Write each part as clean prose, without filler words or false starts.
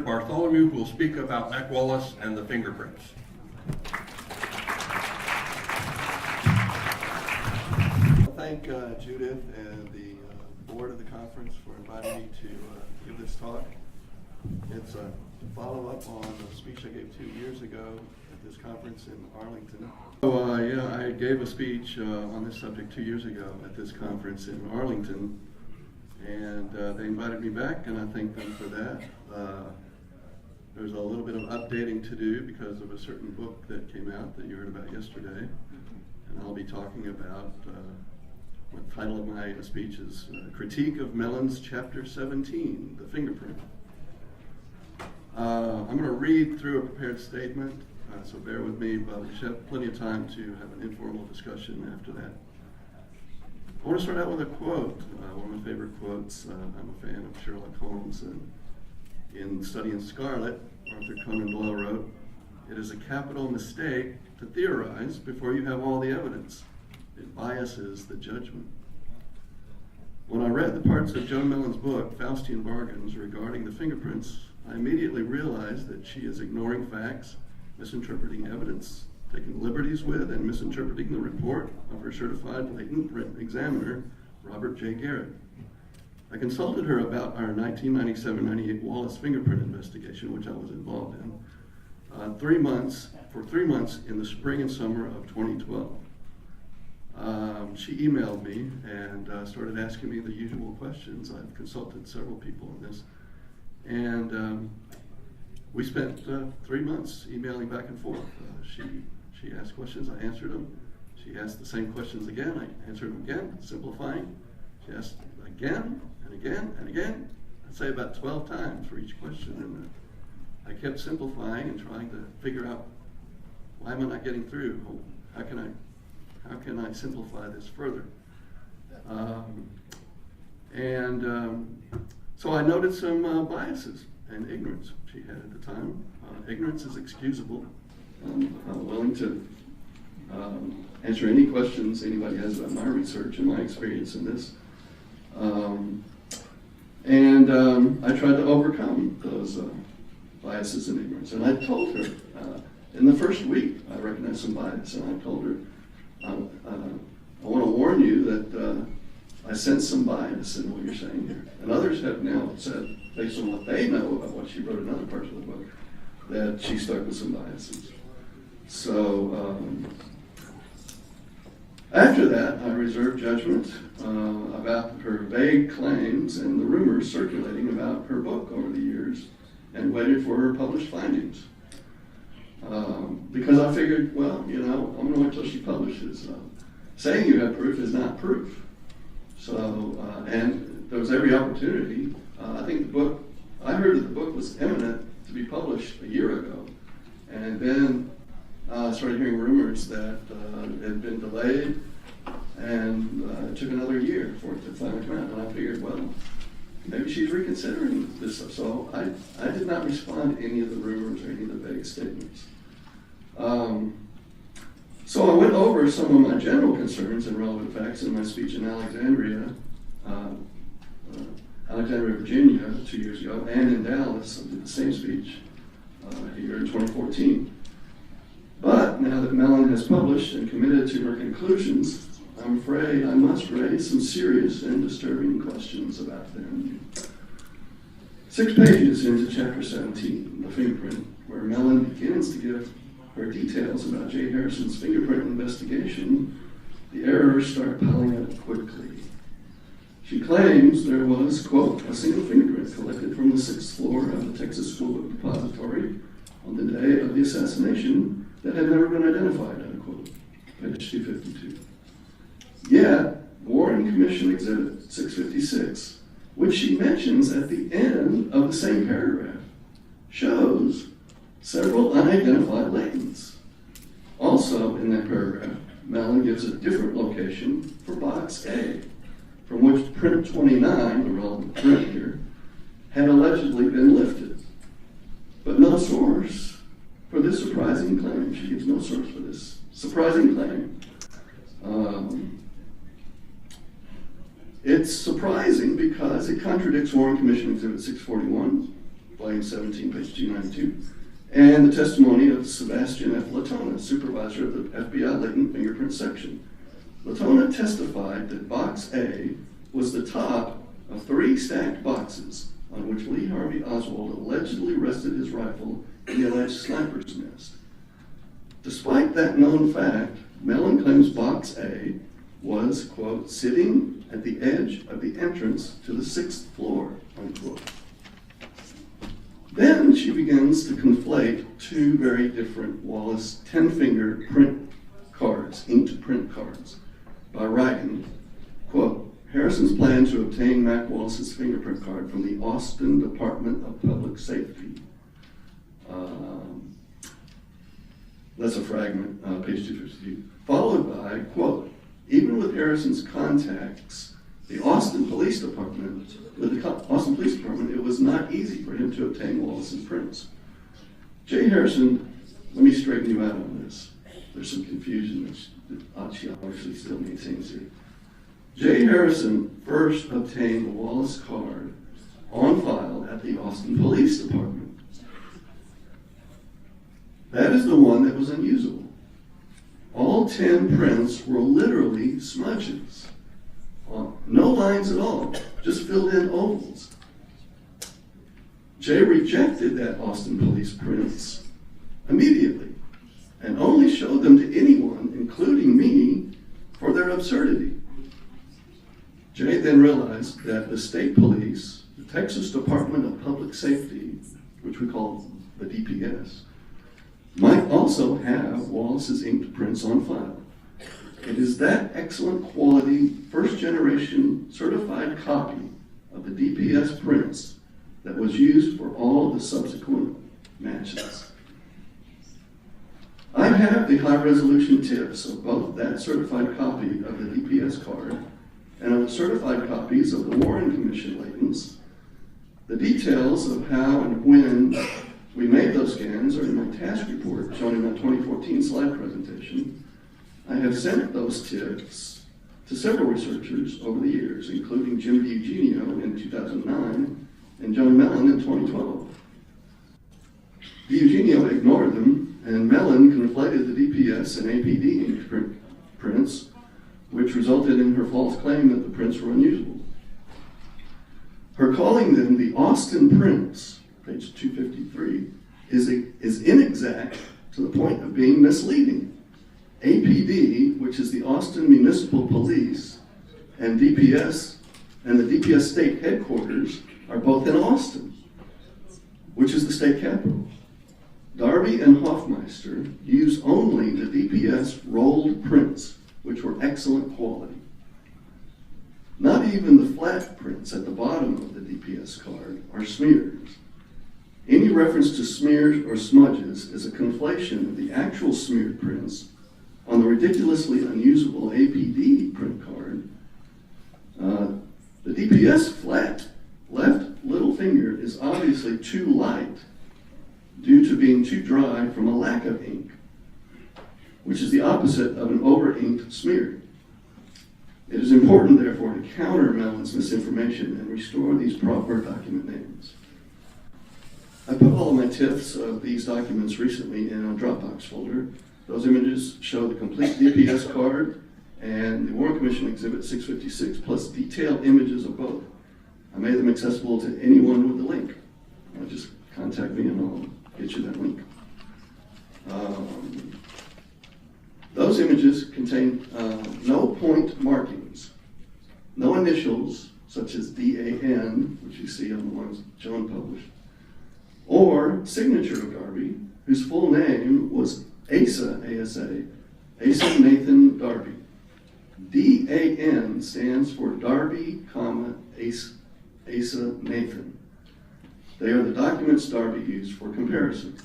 Bartholomew, who will speak about Mac Wallace and the fingerprints. Thank Judith and the board of the conference for inviting me to give this talk. It's a follow-up on the speech I gave 2 years ago at this conference in Arlington. I gave a speech on this subject 2 years ago at this conference in Arlington, and they invited me back, and I thank them for that. There's a little bit of updating to do because of a certain book that came out that you heard about yesterday, and I'll be talking about the title of my speech is Critique of Mellon's Chapter 17, The Fingerprint. I'm going to read through a prepared statement, so bear with me, but we should have plenty of time to have an informal discussion after that. I want to start out with a quote, one of my favorite quotes. I'm a fan of Sherlock Holmes, and in Study in Scarlet, Arthur Conan Doyle wrote, "It is a capital mistake to theorize before you have all the evidence. It biases the judgment." When I read the parts of Joan Mellon's book, Faustian Bargains, regarding the fingerprints, I immediately realized that she is ignoring facts, misinterpreting evidence, taking liberties with, and misinterpreting the report of her certified latent print examiner, Robert J. Garrett. I consulted her about our 1997-98 Wallace fingerprint investigation, which I was involved in, for 3 months in the spring and summer of 2012. She emailed me and started asking me the usual questions. I've consulted several people on this. And we spent 3 months emailing back and forth. She asked questions, I answered them. She asked the same questions again, I answered them again, simplifying. She asked again and again and again. I'd say about 12 times for each question. And I kept simplifying and trying to figure out, why am I not getting through? How can I simplify this further? So I noted some biases and ignorance she had at the time. Ignorance is excusable. I'm willing to answer any questions anybody has about my research and my experience in this. I tried to overcome those biases and ignorance. And I told her, in the first week, I recognized some bias, and I told her, I want to warn you that I sense some bias in what you're saying here. And others have now said, based on what they know about what she wrote in other parts of the book, that she stuck with some biases. So after that, I reserved judgment about her vague claims and the rumors circulating about her book over the years, and waited for her published findings. Because I figured, well, I'm going to wait till she publishes. Saying you have proof is not proof. So, and there was every opportunity. I think I heard that the book was imminent to be published a year ago. And then I started hearing rumors that it had been delayed, and it took another year for it to finally come out. And I figured, well, maybe she's reconsidering this. So I did not respond to any of the rumors or any of the vague statements. So I went over some of my general concerns and relevant facts in my speech in Alexandria, Virginia, 2 years ago, and in Dallas. I did the same speech here in 2014. But now that Mellon has published and committed to her conclusions, I'm afraid I must raise some serious and disturbing questions about them. 6 pages into Chapter 17, The Fingerprint, where Mellon begins to give her details about J. Harrison's fingerprint investigation, the errors start piling up quickly. She claims there was, quote, a single fingerprint collected from the 6th floor of the Texas School Book Depository on the day of the assassination that had never been identified, unquote, page 252. Yet, Warren Commission Exhibit 656, which she mentions at the end of the same paragraph, shows several unidentified latents. Also in that paragraph, Mellon gives a different location for box A, from which print 29, the relevant print here, had allegedly been lifted. But no source for this surprising claim. She gives no source for this surprising claim. It's surprising because it contradicts Warren Commission Exhibit 641, volume 17, page 292, and the testimony of Sebastian F. Latona, supervisor of the FBI latent fingerprint section. Latona testified that box A was the top of 3 stacked boxes on which Lee Harvey Oswald allegedly rested his rifle in the alleged sniper's nest. Despite that known fact, Mellon claims box A was, quote, sitting at the edge of the entrance to the 6th floor, unquote. Then she begins to conflate 2 very different Wallace 10-finger print cards, inked print cards, by writing, quote, Harrison's plan to obtain Mac Wallace's fingerprint card from the Austin Department of Public Safety. That's a fragment, page 252. Followed by, quote, even with Harrison's contacts, the Austin Police Department, it was not easy for him to obtain Wallace's prints. J. Harrison, let me straighten you out on this. There's some confusion that she obviously still maintains here. J. Harrison first obtained the Wallace card on file at the Austin Police Department. That is the one that was unusable. All 10 prints were literally smudges. No lines at all, just filled in ovals. Jay rejected that Austin Police prints immediately and only showed them to anyone, including me, for their absurdity. Jay then realized that the state police, the Texas Department of Public Safety, which we call the DPS, might also have Wallace's inked prints on file. It is that excellent quality, first-generation certified copy of the DPS prints that was used for all the subsequent matches. I have the high-resolution tips of both that certified copy of the DPS card and of the certified copies of the Warren Commission latents. The details of how and when we made those scans are in my task report shown in that 2014 slide presentation. I have sent those tips to several researchers over the years, including Jim Eugenio in 2009 and John Mellon in 2012. Eugenio ignored them, and Mellon conflated the DPS and APD inked prints, which resulted in her false claim that the prints were unusable. Her calling them the Austin prints, page 253, is inexact to the point of being misleading. APD, which is the Austin Municipal Police, and DPS, and the DPS state headquarters are both in Austin, which is the state capital. Darby and Hoffmeister used only the DPS rolled prints, which were excellent quality. Not even the flat prints at the bottom of the DPS card are smears. Any reference to smears or smudges is a conflation of the actual smeared prints on the ridiculously unusable APD print card. The DPS flat left little finger is obviously too light due to being too dry from a lack of ink, which is the opposite of an over-inked smear. It is important, therefore, to counter Mellon's misinformation and restore these proper document names. I put all of my TIFFs of these documents recently in a Dropbox folder. Those images show the complete DPS card and the Warren Commission Exhibit 656, plus detailed images of both. I made them accessible to anyone with the link. Just contact me and I'll get you that link. Those images contain no point markings, no initials such as DAN, which you see on the ones Joan published, or signature of Darby, whose full name was Asa, Asa Nathan Darby. DAN stands for Darby, Asa Nathan. They are the documents Darby used for comparison.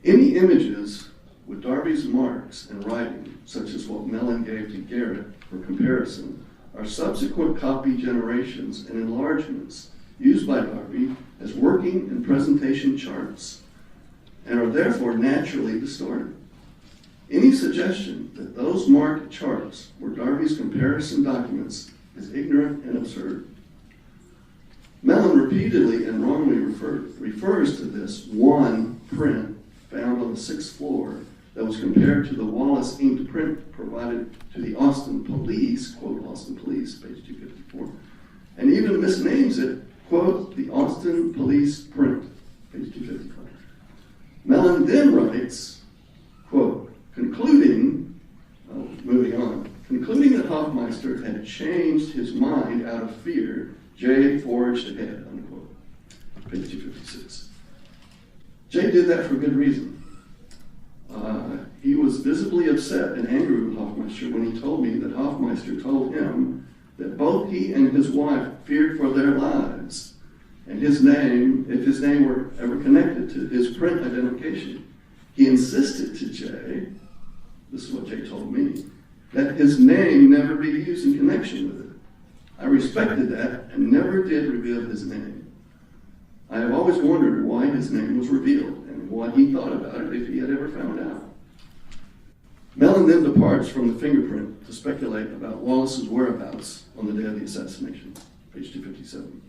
Any images with Darby's marks and writing, such as what Mellon gave to Garrett for comparison, are subsequent copy generations and enlargements used by Darby as working and presentation charts, and are therefore naturally distorted. Any suggestion that those marked charts were Darby's comparison documents is ignorant and absurd. Mellon repeatedly and wrongly refers to this one print found on the 6th floor that was compared to the Wallace inked print provided to the Austin police, quote, Austin police, page 254, and even misnames it, quote, the Austin police print, page 255. Mellon then writes, quote, concluding that Hoffmeister had changed his mind out of fear, Jay forged ahead, unquote, page 256. Jay did that for good reason. He was visibly upset and angry with Hoffmeister when he told me that Hoffmeister told him that both he and his wife feared for their lives, and his name, if his name were ever connected to his print identification, he insisted to Jay, this is what Jay told me, that his name never be used in connection with it. I respected that and never did reveal his name. I have always wondered why his name was revealed and what he thought about it if he had ever found out. Mellon then departs from the fingerprint to speculate about Wallace's whereabouts on the day of the assassination, page 257.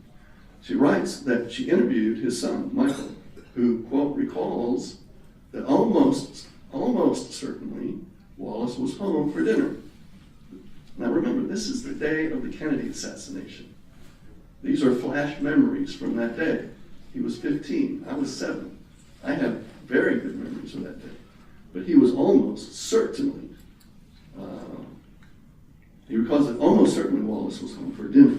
She writes that she interviewed his son, Michael, who, quote, recalls that almost certainly Wallace was home for dinner. Now remember, this is the day of the Kennedy assassination. These are flash memories from that day. He was 15, I was 7. I have very good memories of that day. But he was almost certainly, he recalls that almost certainly Wallace was home for dinner.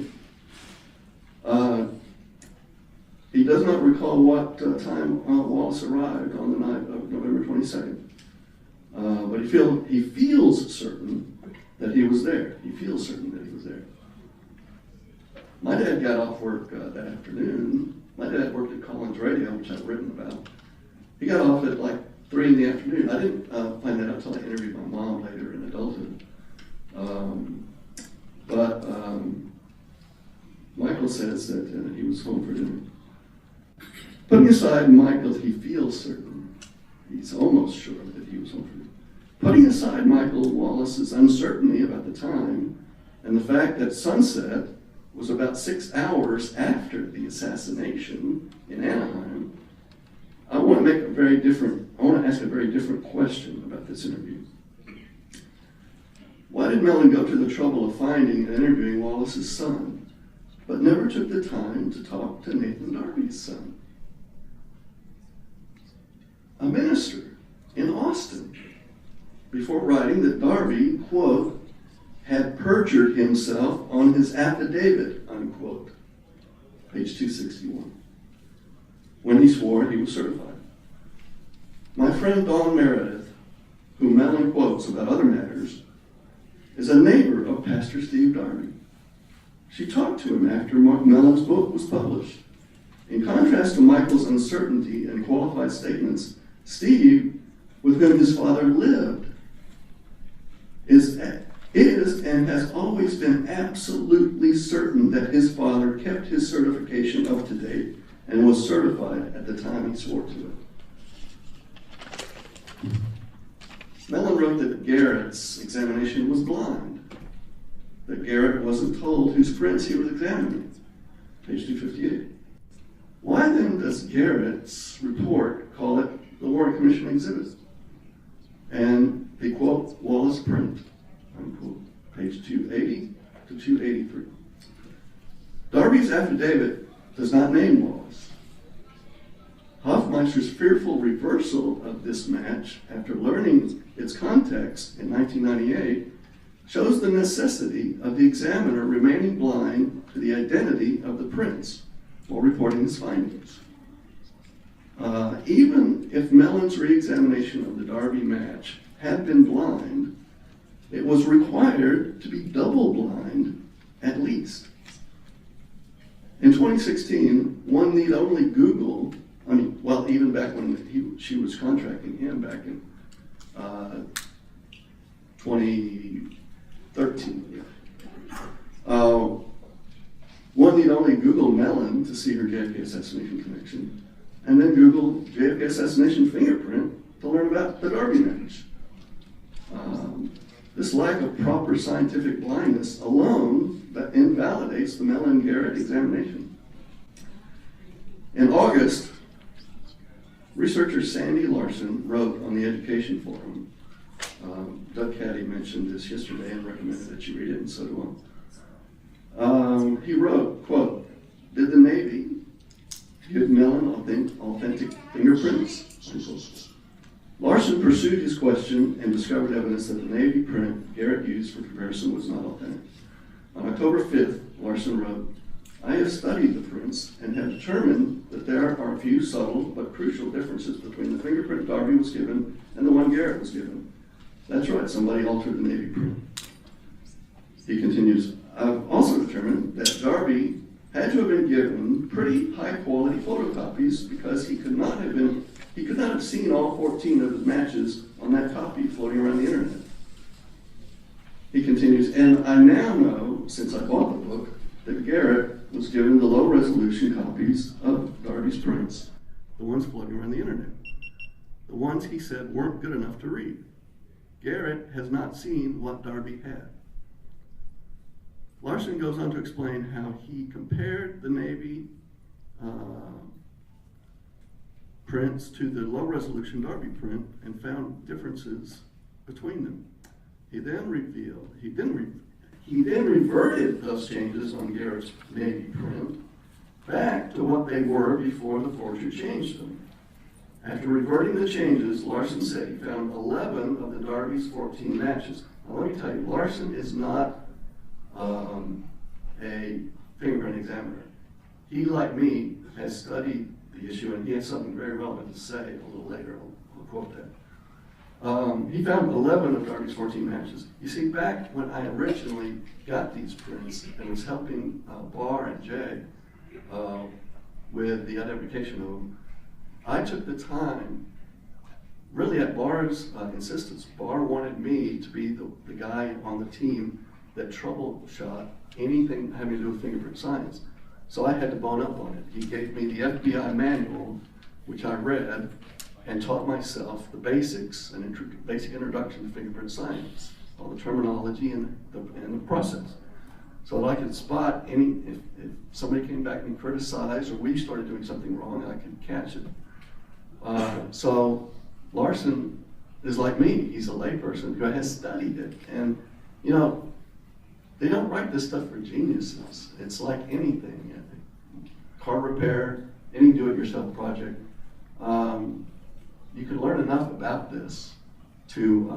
He does not recall what time Wallace arrived on the night of November 22nd. But he feels certain that he was there. He feels certain that he was there. My dad got off work that afternoon. My dad worked at Collins Radio, which I've written about. He got off at like 3 in the afternoon. I didn't find that out until I interviewed my mom later in adulthood. Michael says that he was home for dinner. Putting aside Michael, he feels certain. He's almost sure that he was home for dinner. Putting aside Michael Wallace's uncertainty about the time and the fact that sunset was about 6 hours after the assassination in Anaheim, I want to ask a very different question about this interview. Why did Mellon go to the trouble of finding and interviewing Wallace's son, but never took the time to talk to Nathan Darby's son? A minister in Austin, before writing that Darby, quote, had perjured himself on his affidavit, unquote, page 261, when he swore he was certified. My friend Dawn Meredith, whom Mellon quotes about other matters, is a neighbor of Pastor Steve Darby. She talked to him after Mellon's book was published. In contrast to Michael's uncertainty and qualified statements, Steve, with whom his father lived, is and has always been absolutely certain that his father kept his certification up to date and was certified at the time he swore to it. Mellon wrote that Garrett's examination was blind, that Garrett wasn't told whose prints he was examining, page 258. Why then does Garrett's report call it the Warren Commission exhibit? And the, quote, Wallace print, unquote, page 280 to 283. Darby's affidavit does not name Wallace. Hoffmeister's fearful reversal of this match after learning its context in 1998 shows the necessity of the examiner remaining blind to the identity of the prints while reporting his findings. Even if Mellon's re-examination of the Darby match had been blind, it was required to be double blind at least. In 2016, one need only Google, even back when she was contracting him back in 2013. One need only Google Mellon to see her JFK assassination connection, and then Google JFK assassination fingerprint to learn about the Darby match. This lack of proper scientific blindness alone that invalidates the Mellon-Garrett examination. In August, researcher Sandy Larson wrote on the Education Forum. Doug Caddy mentioned this yesterday and recommended that you read it, and so do I. He wrote, quote, "Did the Navy give Mellon authentic fingerprints?" Unquote. Larson pursued his question and discovered evidence that the Navy print Garrett used for comparison was not authentic. On October 5th, Larson wrote, "I have studied the prints and have determined that there are a few subtle but crucial differences between the fingerprint Darby was given and the one Garrett was given." That's right, somebody altered the Navy print. He continues, "I've also determined that Darby had to have been given pretty high quality photocopies because he could not have seen all 14 of his matches on that copy floating around the internet." He continues, "And I now know, since I bought the book, that Garrett was given the low resolution copies of Darby's prints, the ones floating around the internet, the ones he said weren't good enough to read. Garrett has not seen what Darby had." Larson goes on to explain how he compared the Navy prints to the low resolution Darby print and found differences between them. He then reverted those changes on Garrett's Navy print back to what they were before the forger changed them. After reverting the changes, Larson said he found 11 of the Darby's 14 matches. Now let me tell you, Larson is not a fingerprint examiner. He, like me, has studied the issue, and he has something very relevant to say a little later. I'll quote that. He found 11 of Darby's 14 matches. You see, back when I originally got these prints and was helping Barr and Jay with the identification of them, I took the time, really at Barr's insistence. Barr wanted me to be the guy on the team that troubleshot anything having to do with fingerprint science. So I had to bone up on it. He gave me the FBI manual, which I read, and taught myself the basics, basic introduction to fingerprint science, all the terminology and the process. So that I could spot if somebody came back and criticized or we started doing something wrong, I could catch it. So Larson is like me. He's a layperson who has studied it. And, you know, they don't write this stuff for geniuses. It's like anything. Car repair, any do-it-yourself project. You can learn enough about this to,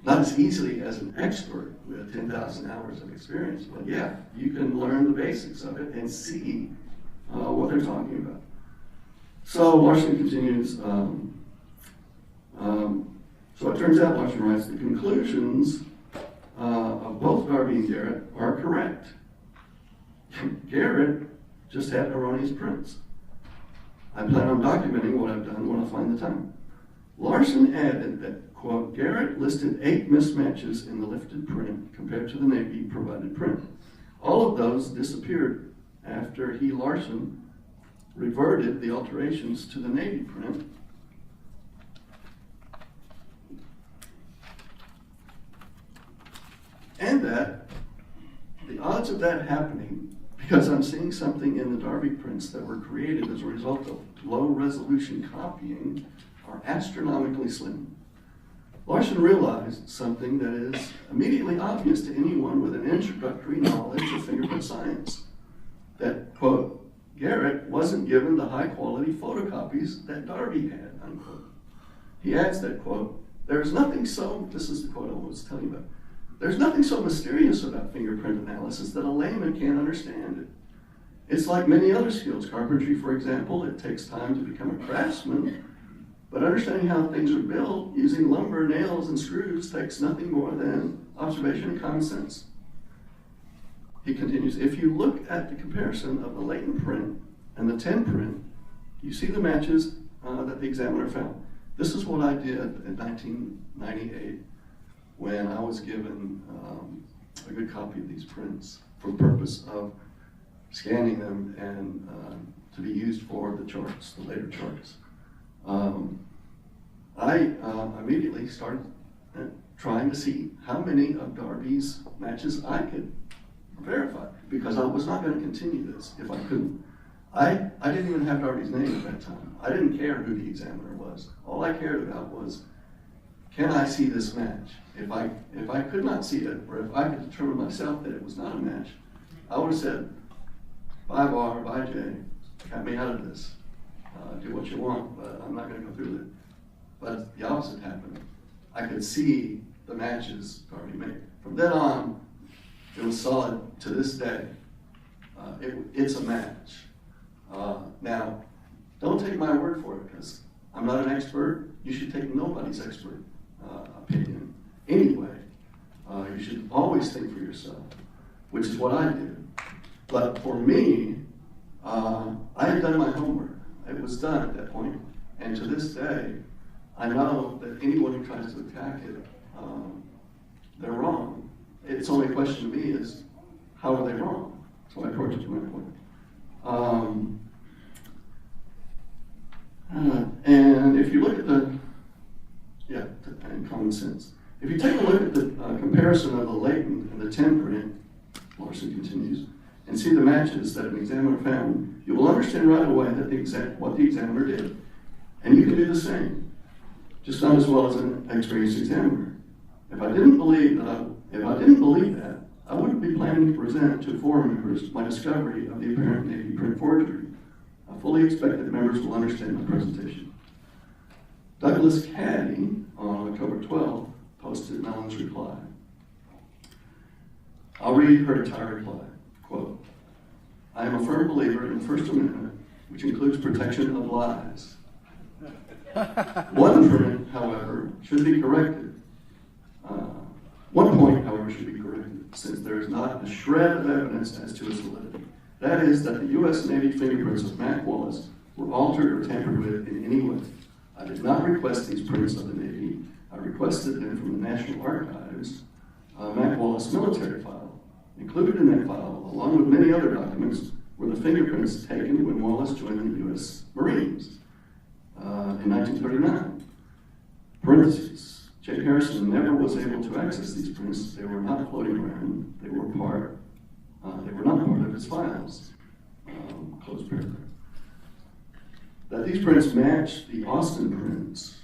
not as easily as an expert with 10,000 hours of experience, but yeah, you can learn the basics of it and see what they're talking about. So Larson continues, so it turns out, Larson writes, the conclusions of both Darby and Garrett are correct. Garrett just had erroneous prints. I plan on documenting what I've done when I find the time. Larson added that, quote, Garrett listed 8 mismatches in the lifted print compared to the Navy provided print. All of those disappeared after he, Larson, reverted the alterations to the Navy print. And that the odds of that happening, because I'm seeing something in the Darby prints that were created as a result of low resolution copying, are astronomically slim. Larson realized something that is immediately obvious to anyone with an introductory knowledge of fingerprint science. That, quote, Garrett wasn't given the high quality photocopies that Darby had, unquote. He adds that, quote, there's nothing so, this is the quote I was telling you about, there's nothing so mysterious about fingerprint analysis that a layman can't understand it. It's like many other skills. Carpentry, for example, it takes time to become a craftsman, but understanding how things are built using lumber, nails, and screws takes nothing more than observation and common sense. He continues, if you look at the comparison of the Leighton print and the 10 print, you see the matches that the examiner found. This is what I did in 1998 when I was given a good copy of these prints for the purpose of scanning them and to be used for the charts, the later charts. I immediately started trying to see how many of Darby's matches I could verify, because I was not going to continue this if I couldn't. I didn't even have Darby's name at that time. I didn't care who the examiner was. All I cared about was, can I see this match? If I could not see it, or if I could determine myself that it was not a match, I would have said, bye Bar, bye Jay, cut me out of this. Do what you want, but I'm not going to go through it. But the opposite happened. I could see the matches Darby made. From then on, it was solid to this day. It's a match. Now, don't take my word for it, because I'm not an expert. You should take nobody's expert opinion anyway. You should always think for yourself, which is what I did. But for me, I had done my homework. It was done at that point. And to this day, I know that anyone who tries to attack it, they're wrong. It's only a question to me is, how are they wrong? So I approach it to my point. And if you look at and common sense. If you take a look at the comparison of the Leighton and the 10 print, Larson continues, and see the matches that an examiner found, you will understand right away that what the examiner did. And you can do the same, just not as well as an experienced examiner. If I didn't believe that, I wouldn't be planning to present to forum members my discovery of the apparent Navy print forgery. I fully expect that members will understand my presentation. Douglas Caddy, on October 12th, posted Mellon's reply. I'll read her entire reply. Quote, I am a firm believer in the First Amendment, which includes protection of lies. One print, however, should be corrected. One point, however, should be corrected, since there is not a shred of evidence as to its validity. That is, that the U.S. Navy fingerprints of Mac Wallace were altered or tampered with in any way. I did not request these prints of the Navy. I requested them from the National Archives, Mac Wallace military file. Included in that file, along with many other documents, were the fingerprints taken when Wallace joined the U.S. Marines in 1939. Parentheses. J. Harrison never was able to access these prints. They were not floating around. They were not part of his files. Close paragraph. That these prints matched the Austin prints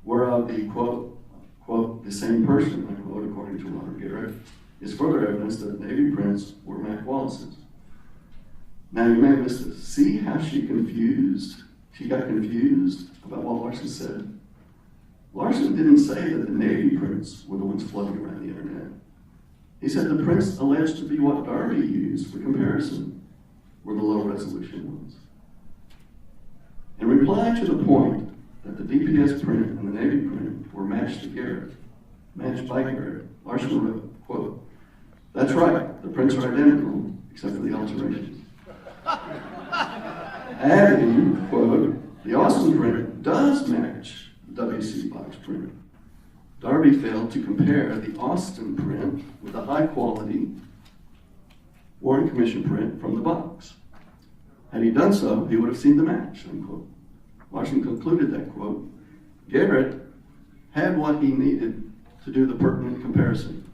were of the quote, the same person, unquote, according to Robert Garrett, is further evidence that the Navy prints were Mac Wallace's. Now you may have missed this. See how she got confused about what Larson said? Larson didn't say that the Navy prints were the ones floating around the internet. He said the prints alleged to be what Darby used for comparison were the low resolution ones. In reply to the point that the DPS print and the Navy print were matched by Garrett, Larson wrote, quote, that's right, the prints are identical, except for the alterations. Adding, quote, the Austin print does match the WC box print. Darby failed to compare the Austin print with the high-quality Warren Commission print from the box. Had he done so, he would have seen the match, unquote. Larson concluded that, quote, Garrett had what he needed to do the pertinent comparison,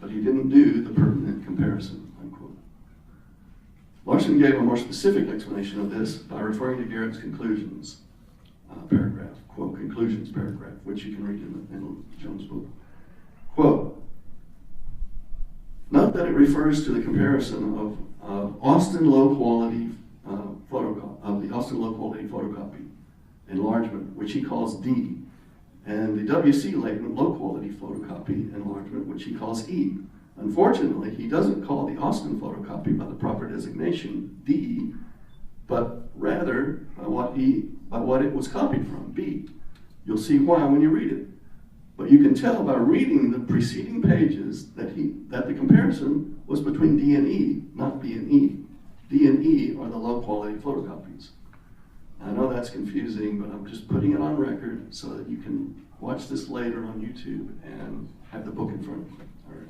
but he didn't do the pertinent comparison, unquote. Larson gave a more specific explanation of this by referring to Garrett's conclusions paragraph, quote, conclusions paragraph, which you can read in Jones' book. Quote, note that it refers to the comparison of Austin low-quality photocopy enlargement, which he calls D, and the WC latent low-quality photocopy enlargement, which he calls E. Unfortunately, he doesn't call the Austin photocopy by the proper designation, D, but rather by what it was copied from, B. You'll see why when you read it. But you can tell by reading the preceding pages that the comparison was between D and E, not B and E. D and E are the low-quality photocopies. I know that's confusing, but I'm just putting it on record so that you can watch this later on YouTube and have the book in front of you. All right.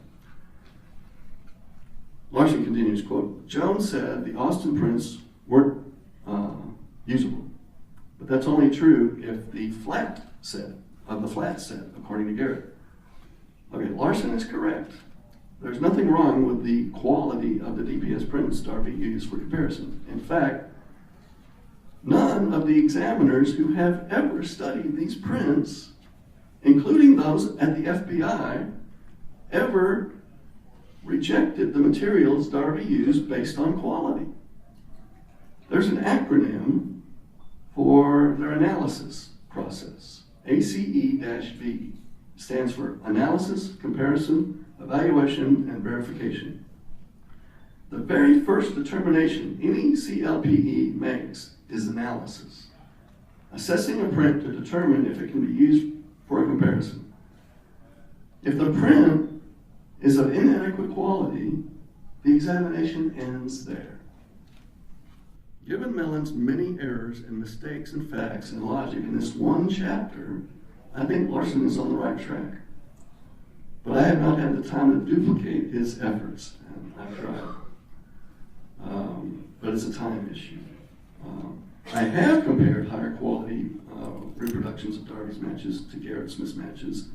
Larson continues, quote, Jones said the Austin prints weren't usable, but that's only true if the flat set, according to Garrett. Okay, Larson is correct. there's nothing wrong with the quality of the DPS prints Darby used for comparison. In fact, none of the examiners who have ever studied these prints, including those at the FBI, ever rejected the materials Darby used based on quality. There's an acronym for their analysis process. ACE-V stands for Analysis, Comparison, Evaluation, and Verification. The very first determination any CLPE makes is analysis, assessing a print to determine if it can be used for a comparison. If the print is of inadequate quality, the examination ends there. Given Mellon's many errors and mistakes in facts and logic in this one chapter, I think Larson is on the right track. But I have not had the time to duplicate his efforts, and I've tried. But it's a time issue. I have compared higher quality reproductions of Darby's matches to Garrett's mismatches,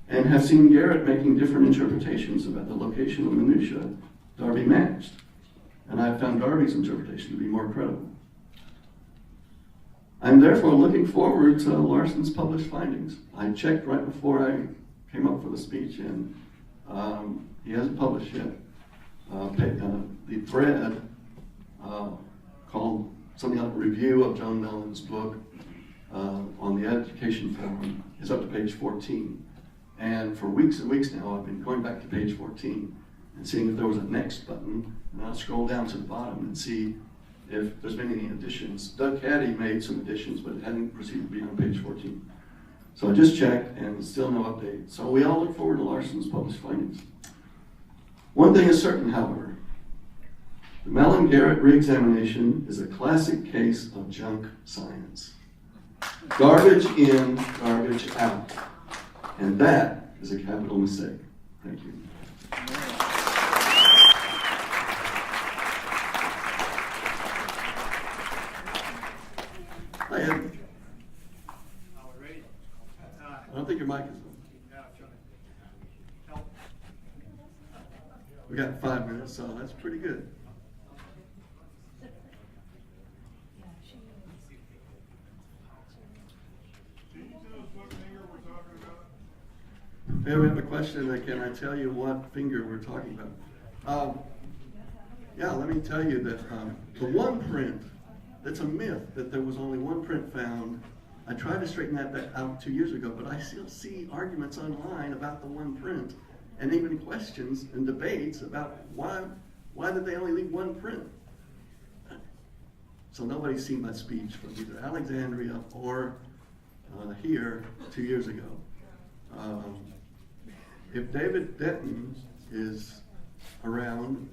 and have seen Garrett making different interpretations about the location of minutia Darby matched. And I've found Darby's interpretation to be more credible. I'm therefore looking forward to Larson's published findings. I checked right before I came up for the speech, and he hasn't published yet. The thread called something like a review of John Mellon's book on the Education Forum is up to page 14. And for weeks and weeks now, I've been going back to page 14 and seeing if there was a next button, and I'll scroll down to the bottom and see if there's been any additions. Doug Caddy made some additions, but it hadn't proceeded beyond page 14. So I just checked, and still no update. So we all look forward to Larson's published findings. One thing is certain, however. The Mellon-Garrett reexamination is a classic case of junk science. Garbage in, garbage out. And that is a capital mistake. Thank you. Hi, Ed. I don't think your mic is on. We got 5 minutes, so that's pretty good. Hey, we have a question. Can I tell you what finger we're talking about? Yeah, let me tell you that the one print, that's a myth that there was only one print found. I tried to straighten that out 2 years ago, but I still see arguments online about the one print, and even questions and debates about why did they only leave one print? So nobody's seen my speech from either Alexandria or here 2 years ago. If David Denton is around,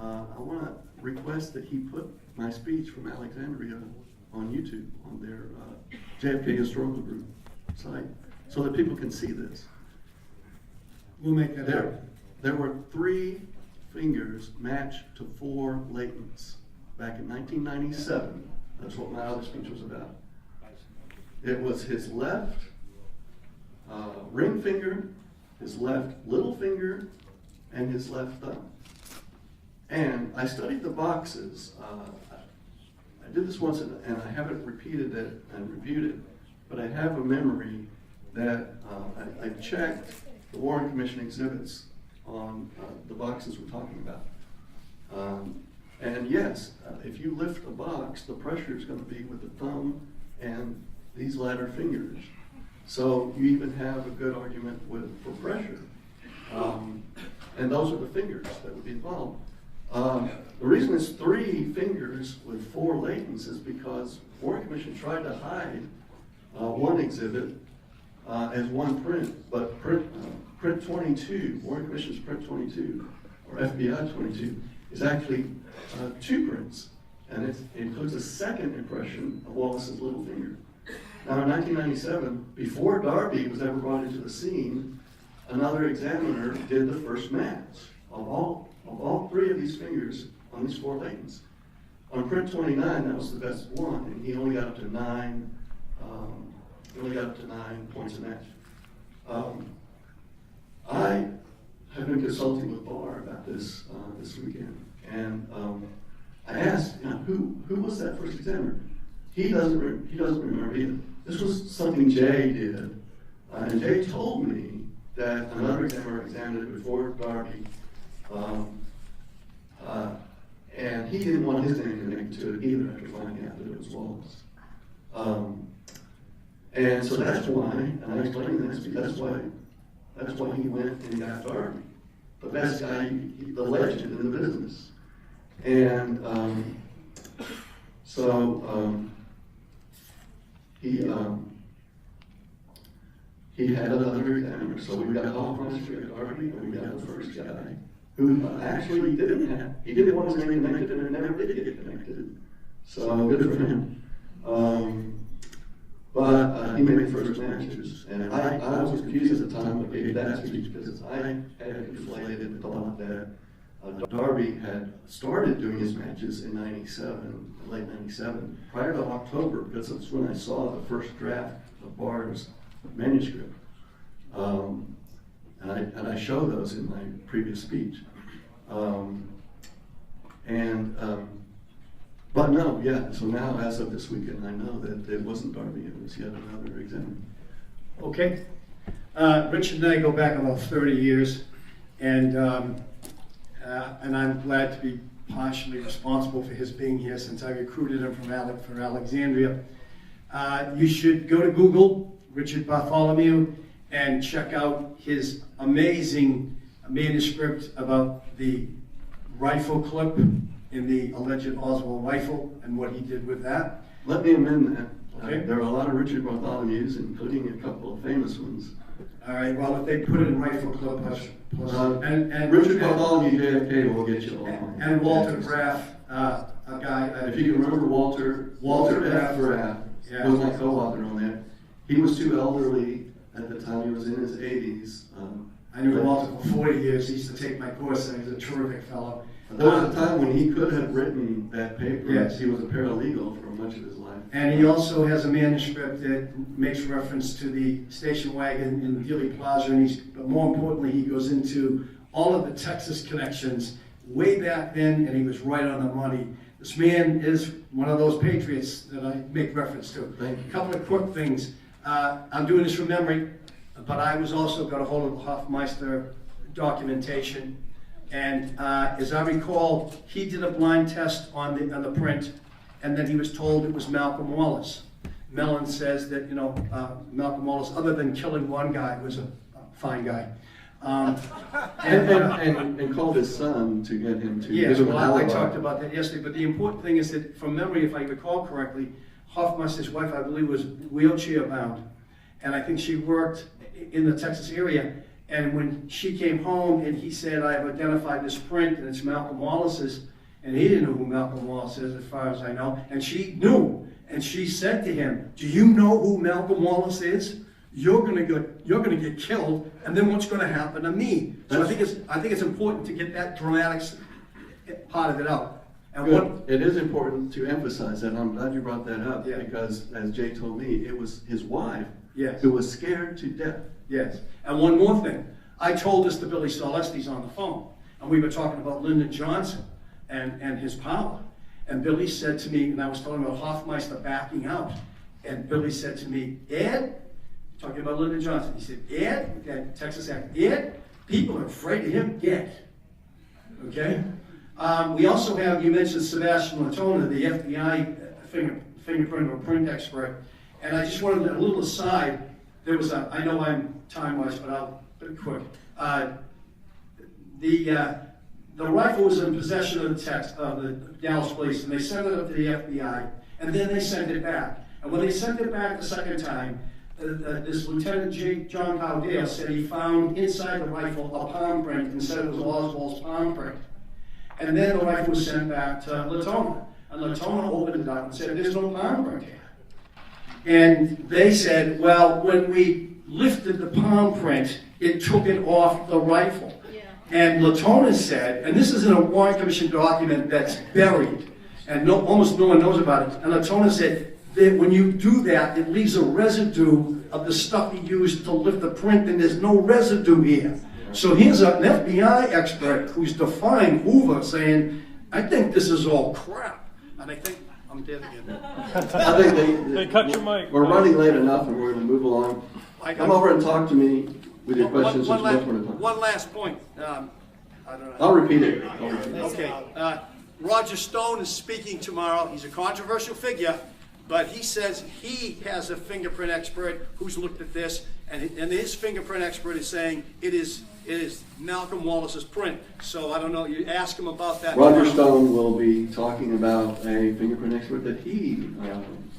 I want to request that he put my speech from Alexandria on YouTube, on their JFK Historical Group site, so that people can see this. We'll make that happen. There were 3 fingers matched to 4 latents back in 1997. That's what my other speech was about. It was his left ring finger, his left little finger, and his left thumb. And I studied the boxes. I did this once, and I haven't repeated it and reviewed it, but I have a memory that I checked the Warren Commission exhibits on the boxes we're talking about. And yes, if you lift a box, the pressure is going to be with the thumb and these latter fingers. So you even have a good argument for pressure. And those are the fingers that would be involved. The reason it's 3 fingers with 4 latents is because Warren Commission tried to hide one exhibit as one print, but print 22, Warren Commission's print 22, or FBI 22, is actually 2 prints, and it includes a second impression of Wallace's little finger. Now in 1997, before Darby was ever brought into the scene, another examiner did the first match of all 3 of these fingers on these 4 latents. On print 29, that was the best one, and he only got up to 9. He only got up to 9 points a match. I have been consulting with Barr about this this weekend, and I asked, who was that first examiner? He doesn't remember either. This was something Jay did, and Jay told me that another examiner examined it before Darby, and he didn't want his name connected to it either after finding out that it was Wallace. And so that's why, and I explained this, that's why he went and got Darby, the best guy, the legend in the business. And he had another examiner. So we got Hoffmeister, we got Darby, and we got the first guy who actually he didn't want his name connected and it never did get connected. So good for him. But he made the first matches, and I was confused at the time when I gave that speech because I had conflated and thought that Darby had started doing his matches in '97, late '97, prior to October, because that's when I saw the first draft of Barr's manuscript, and I show those in my previous speech, But no, yeah, so now as of this weekend, I know that it wasn't Darby, it was yet another examiner. Okay. Richard and I go back about 30 years, and I'm glad to be partially responsible for his being here since I recruited him from Alexandria. You should go to Google, Richard Bartholomew, and check out his amazing manuscript about the rifle clip in the alleged Oswald rifle and what he did with that. Let me amend that. Okay. There are a lot of Richard Bartholomews, including a couple of famous ones. All right, well, if they put in rifle clip and Richard Bartholomew, JFK will get you along. And Walter Graff, a guy. If you can remember Walter F. Graff was my co-author on that. He was too elderly at the time. He was in his 80s. I knew Walter for 40 years. He used to take my course, and he was a terrific fellow. There was a time when he could have written that paper. Yes. He was a paralegal for much of his life. And he also has a manuscript that makes reference to the station wagon in Dealey Plaza, but more importantly, he goes into all of the Texas connections way back then, and he was right on the money. This man is one of those patriots that I make reference to. Thank you. A couple of quick things. I'm doing this from memory, but I was also got a hold of the Hoffmeister documentation. And as I recall, he did a blind test on the print, and then he was told it was Malcolm Wallace. Mellon says that, Malcolm Wallace, other than killing one guy, was a fine guy. And called his son to get him to yes, give him well, an I alibi. talked about that yesterday, but the important thing is that, from memory, if I recall correctly, Hoffmeister's wife, I believe, was wheelchair bound, and I think she worked in the Texas area. And when she came home and he said, I've identified this print and it's Malcolm Wallace's, and he didn't know who Malcolm Wallace is as far as I know, and she knew, and she said to him, do you know who Malcolm Wallace is? You're gonna get killed, and then what's gonna happen to me? So I think it's important to get that dramatics part of it out. And Good. It is important to emphasize that. I'm glad you brought that up, Yeah. because as Jay told me, it was his wife Yes. who was scared to death. Yes, and one more thing. I told this to Billy Celestes on the phone, and we were talking about Lyndon Johnson and his power. And Billy said to me, and I was telling him about Hoffmeister backing out, and Billy said to me, Ed, talking about Lyndon Johnson, he said, Ed, that Texas accent, Ed, people are afraid of him dead. Okay? We also have, you mentioned Sebastian Latona, the FBI fingerprint or print expert, and I just wanted a little aside. There was I know I'm time-wise, but I'll be quick. The rifle was in possession of the Dallas police, and they sent it up to the FBI, and then they sent it back. And when they sent it back the second time, this Lieutenant John Cowdale said he found inside the rifle a palm print and said it was Oswald's palm print. And then the rifle was sent back to Latona, and Latona opened it up and said, there's no palm print here. And they said, well, when we lifted the palm print, it took it off the rifle. Yeah. And Latona said, and this is in a Warren Commission document that's buried, and almost no one knows about it, and Latona said that when you do that, it leaves a residue of the stuff you used to lift the print, and there's no residue here. So here's an FBI expert who's defying Hoover saying, I think this is all crap. And I think, I'm dead again. I think They cut your mic. we're running late enough and we're going to move along. Come over and talk to me with your questions. One There's much more to talk. one last point. I don't know. I'll repeat it. Okay, Roger Stone is speaking tomorrow. He's a controversial figure, but he says he has a fingerprint expert who's looked at this, and his fingerprint expert is saying it is Malcolm Wallace's print. So I don't know, you ask him about that. Roger Stone will be talking about a fingerprint expert that he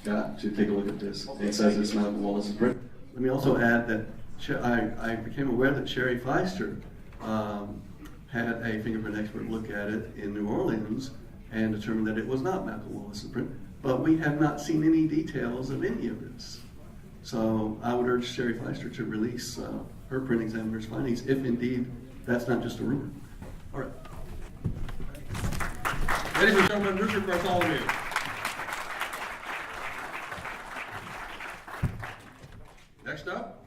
got to take a look at this. It says it's Malcolm Wallace's print. Let me also add that I became aware that Sherry Feister had a fingerprint expert look at it in New Orleans and determined that it was not Malcolm Wallace's print, but we have not seen any details of any of this. So I would urge Sherry Feister to release her print examiner's findings, if indeed that's not just a rumor. All right. Ladies and gentlemen, Richard Bartholomew. Next up,